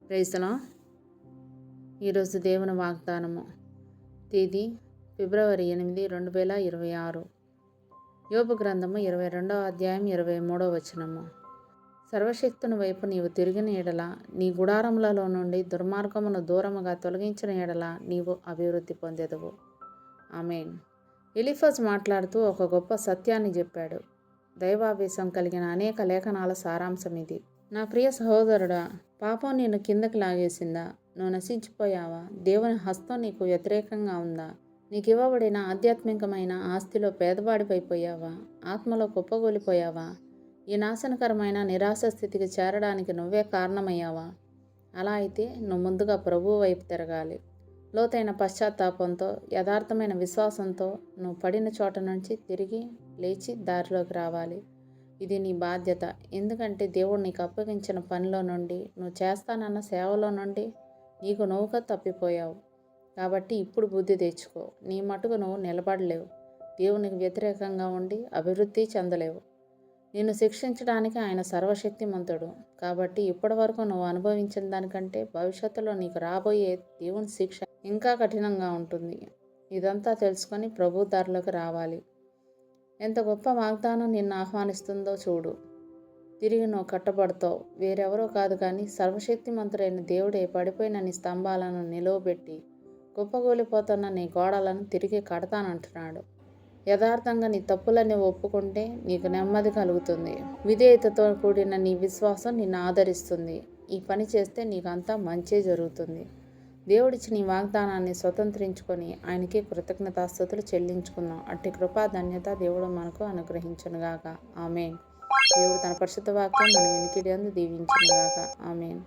Praise the lord. ఈరోజు దేవుని వాగ్దానము. తేదీ ఫిబ్రవరి 8, 2026. యోబు గ్రంథము 22వ అధ్యాయం 23వ వచనము. సర్వశక్తుని వైపు నీవు తిరిగిన ఎడల, నీ గుడారములలో నుండి దుర్మార్గమును దూరముగా తొలగించిన ఎడల నీవు అభివృద్ధి పొందెదవు. ఆమేన్. ఎలీఫజ్ మాట్లాడుతూ ఒక గొప్ప సత్యాన్ని చెప్పాడు. దైవావేశం కలిగిన అనేక లేఖనాల సారాంశం ఇది. నా ప్రియ సహోదరుడా, పాపం నిన్ను కిందకి లాగేసిందా? నువ్వు నశించిపోయావా? దేవుని హస్తం నీకు వ్యతిరేకంగా ఉందా? నీకు ఇవ్వబడిన ఆధ్యాత్మికమైన ఆస్తిలో పేదవాడిపైపోయావా? ఆత్మలో కుప్పగూలిపోయావా? ఈ నాశనకరమైన నిరాశ స్థితికి చేరడానికి నువ్వే కారణమయ్యావా? అలా అయితే నువ్వు ముందుగా ప్రభువు వైపు తిరగాలి. లోతైన పశ్చాత్తాపంతో, యథార్థమైన విశ్వాసంతో నువ్వు పడిన చోట నుంచి తిరిగి లేచి దారిలోకి రావాలి. ఇది నీ బాధ్యత. ఎందుకంటే దేవుడు నీకు అప్పగించిన పనిలో నుండి, నువ్వు చేస్తానన్న సేవలో నుండి నీకు నువ్వుగా తప్పిపోయావు. కాబట్టి ఇప్పుడు బుద్ధి తెచ్చుకో. నీ మటుకు నువ్వు నిలబడలేవు. దేవునికి వ్యతిరేకంగా ఉండి అభివృద్ధి చెందలేవు. నిన్ను శిక్షించడానికి ఆయన సర్వశక్తిమంతుడు. కాబట్టి ఇప్పటి వరకు నువ్వు అనుభవించిన దానికంటే భవిష్యత్తులో నీకు రాబోయే దేవుని శిక్ష ఇంకా కఠినంగా ఉంటుంది. ఇదంతా తెలుసుకొని ప్రభు దారిలోకి రావాలి. ఎంత గొప్ప వాగ్దానం నిన్ను ఆహ్వానిస్తుందో చూడు. తిరిగి నువ్వు కట్టబడతావు. వేరెవరో కాదు కానీ సర్వశక్తిమంతుడైన దేవుడే పడిపోయిన నీ స్తంభాలను నిలువబెట్టి, కుప్పగూలిపోతున్న నీ గోడలను తిరిగి కడతానంటున్నాడు. యథార్థంగా నీ తప్పులన్నీ ఒప్పుకుంటే నీకు నెమ్మది కలుగుతుంది. విధేయతతో కూడిన నీ విశ్వాసం నిన్ను ఆదరిస్తుంది. ఈ పని చేస్తే నీకు అంతా మంచే జరుగుతుంది. దేవుడిచ్చి నీ వాగ్దానాన్ని స్వతంత్రించుకొని ఆయనకి కృతజ్ఞతాస్తుతులు చెల్లించుకుందాం. అట్టి కృపా ధన్యత దేవుడు మనకు అనుగ్రహించునుగాక. ఆమేన్. దేవుడు తన పరిశుద్ధ వాక్యం మన వినికిడి యందు దీవించునుగాక. ఆమేన్.